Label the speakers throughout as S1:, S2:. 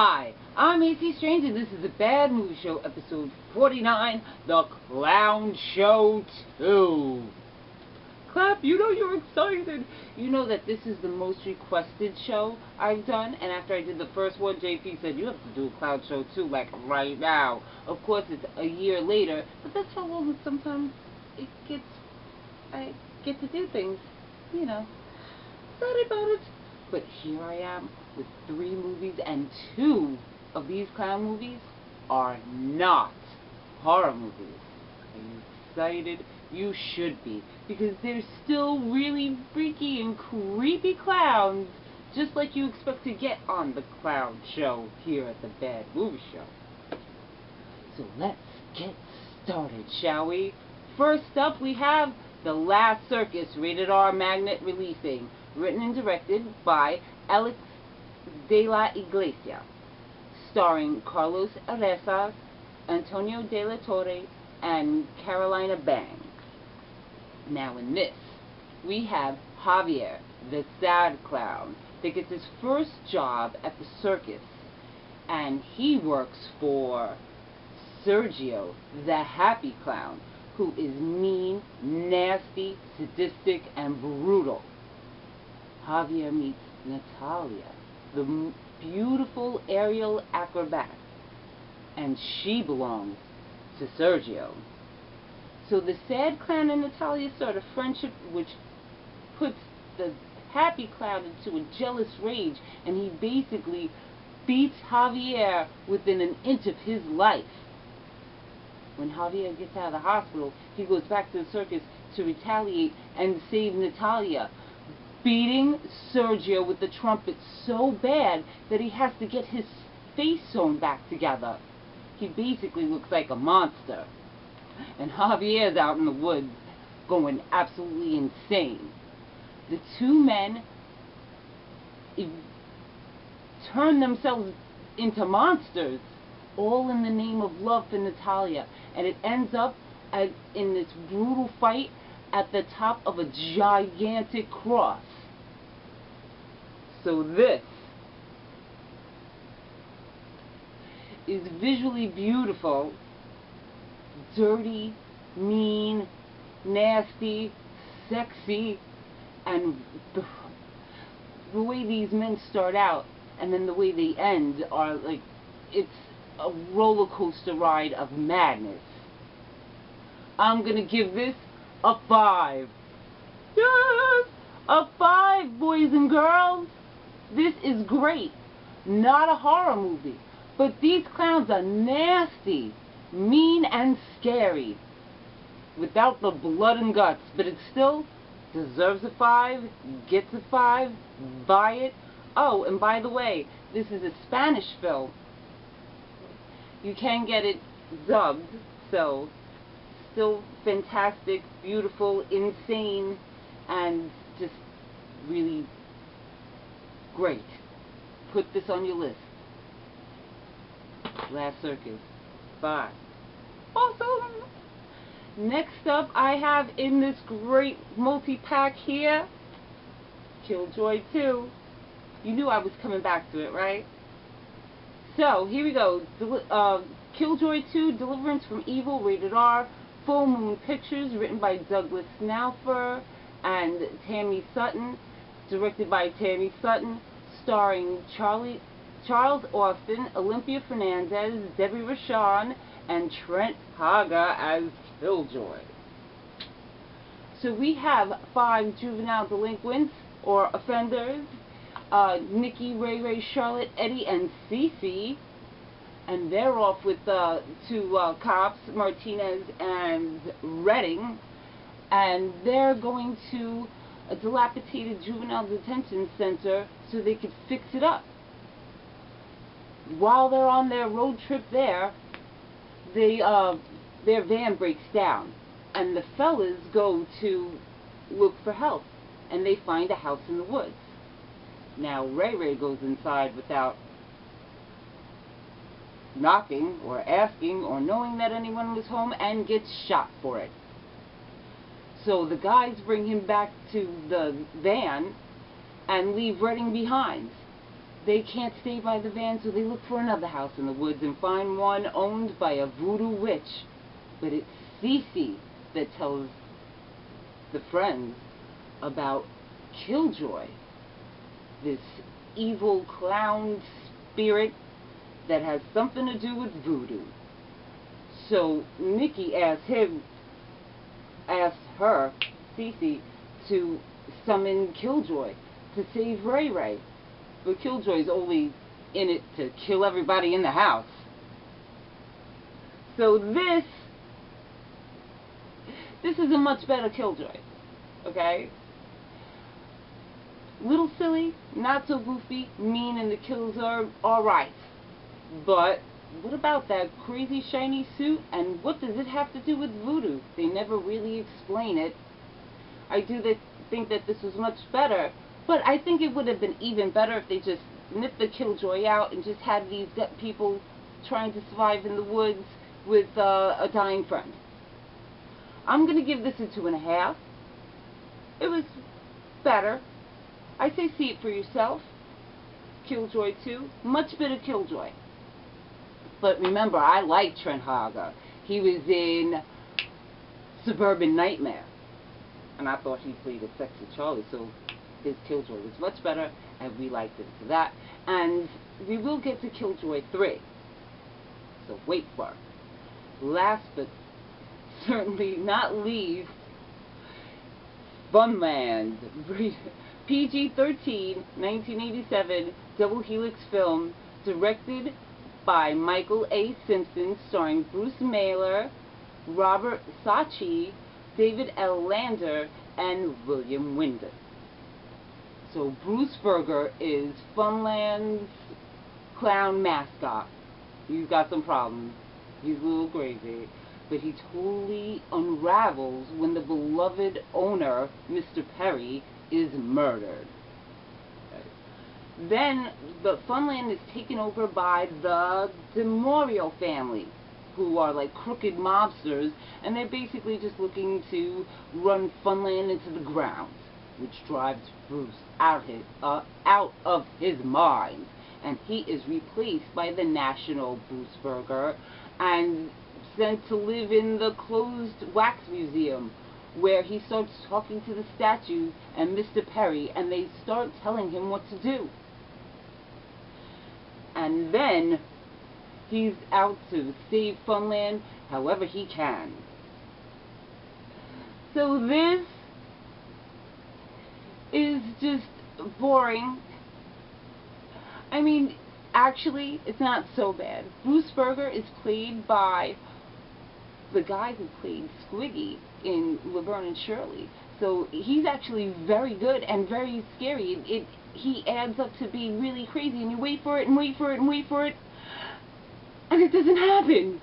S1: Hi, I'm A.C.Strange, and this is the Bad Movie Show, episode 49, The Clown Show 2. Clap, you know you're excited. You know that this is the most requested show I've done, and after I did the first one, JP said, you have to do a Clown Show 2, like, right now. Of course, it's a year later, but that's how long sometimes I get to do things, you know. Sorry about it. But here I am with 3 movies, and 2 of these clown movies are not horror movies. Are you excited? You should be, because they're still really freaky and creepy clowns, just like you expect to get on the Clown Show here at the Bad Movie Show. So let's get started, shall we? First up, we have The Last Circus, rated R, magnet releasing, written and directed by Alex de la Iglesia, starring Carlos Arezas, Antonio de la Torre, and Carolina Bang. Now in this, we have Javier, the sad clown, that gets his first job at the circus, and he works for Sergio, the happy clown, who is mean, nasty, sadistic, and brutal. Javier meets Natalia, the beautiful aerial acrobat, and she belongs to Sergio. So the sad clown and Natalia start a friendship which puts the happy clown into a jealous rage, and he basically beats Javier within an inch of his life. When Javier gets out of the hospital, he goes back to the circus to retaliate and save Natalia, beating Sergio with the trumpet so bad that he has to get his face sewn back together. He basically looks like a monster. And Javier's out in the woods going absolutely insane. The 2 men turn themselves into monsters, all in the name of love for Natalia. And it ends up in this brutal fight at the top of a gigantic cross. So this is visually beautiful, dirty, mean, nasty, sexy, and the way these men start out and then the way they end are like, it's a roller coaster ride of madness. I'm gonna give this a 5. Yes! A 5, boys and girls! This is great. Not a horror movie, but these clowns are nasty, mean, and scary. Without the blood and guts, but it still deserves a 5, gets a 5, buy it. Oh, and by the way, this is a Spanish film. You can get it dubbed, so still fantastic, beautiful, insane, and just really great. Put this on your list. Last Circus. Bye. Awesome! Next up, I have in this great multi-pack here, Killjoy 2. You knew I was coming back to it, right? So, here we go. Killjoy 2, Deliverance from Evil, rated R, Full Moon Pictures, written by Douglas Snowfer and Tammy Sutton, directed by Tammy Sutton, starring Charles Austin, Olympia Fernandez, Debbie Rochon, and Trent Haga as Killjoy. So we have 5 juvenile delinquents or offenders, Nikki, Ray Ray, Charlotte, Eddie, and Cece, and they're off with 2 cops, Martinez and Redding, and they're going to a dilapidated juvenile detention center so they could fix it up. While they're on their road trip there, their van breaks down, and the fellas go to look for help, and they find a house in the woods. Now Ray Ray goes inside without knocking or asking or knowing that anyone was home and gets shot for it. So the guys bring him back to the van and leave Redding behind. they can't stay by the van, so they look for another house in the woods and find one owned by a voodoo witch. But it's Cece that tells the friends about Killjoy, this evil clown spirit that has something to do with voodoo. So Nikki asks her, Cece, to summon Killjoy to save Ray Ray. But Killjoy's only in it to kill everybody in the house. So this is a much better Killjoy. Okay? Little silly, not so goofy, mean, and the kills are alright. But what about that crazy shiny suit, and what does it have to do with voodoo? They never really explain it. I do think that this was much better, but I think it would have been even better if they just nipped the Killjoy out and just had these people trying to survive in the woods with a dying friend. I'm going to give this a 2.5. It was better. I say see it for yourself. Killjoy 2. Much better Killjoy. But remember, I like Trent Haga. He was in Suburban Nightmare. And I thought he played a sexy Charlie, so his Killjoy was much better, and we liked it for that. And we will get to Killjoy 3. So wait for it. Last but certainly not least, Funland. PG-13, 1987, double helix film, directed by Michael A. Simpson, starring Bruce Mailer, Robert Saatchi, David L. Lander, and William Wyndham. So Bruce Berger is Funland's clown mascot. He's got some problems. He's a little crazy. But he totally unravels when the beloved owner, Mr. Perry, is murdered. Then the Funland is taken over by the DeMario family, who are like crooked mobsters, and they're basically just looking to run Funland into the ground, which drives Bruce out of his mind, and he is replaced by the national Bruce Berger and sent to live in the closed wax museum, where he starts talking to the statues and Mr. Perry, and they start telling him what to do. And then he's out to save Funland however he can. So this is just boring. I mean, actually, it's not so bad. Bruce Berger is played by the guy who played Squiggy in Laverne and Shirley. So he's actually very good and very scary. He adds up to be really crazy, and you wait for it and wait for it and wait for it, and it doesn't happen.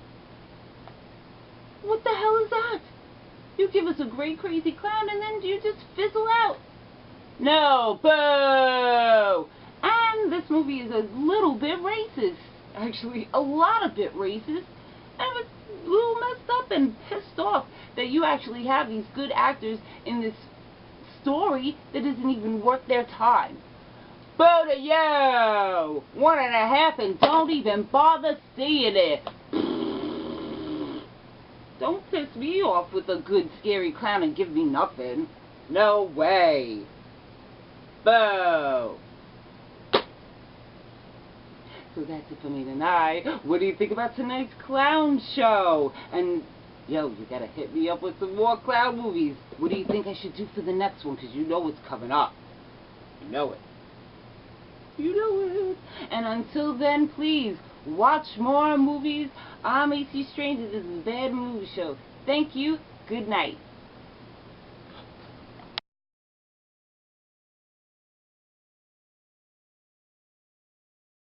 S1: What the hell is that? You give us a great crazy clown and then you just fizzle out. No, boo! And this movie is a little bit racist. Actually, a lot of bit racist. And I was a little messed up and pissed off that you actually have these good actors in this story that isn't even worth their time. Boo to you! 1.5 and don't even bother seeing it. Don't piss me off with a good scary clown and give me nothing. No way. Boo. So that's it for me tonight. What do you think about tonight's clown show? And, yo, you gotta hit me up with some more clown movies. What do you think I should do for the next one? Because you know it's coming up. You know it. You know it. And until then, please, watch more movies. I'm A.C.Strange. This is a Bad Movie Show. Thank you. Good night.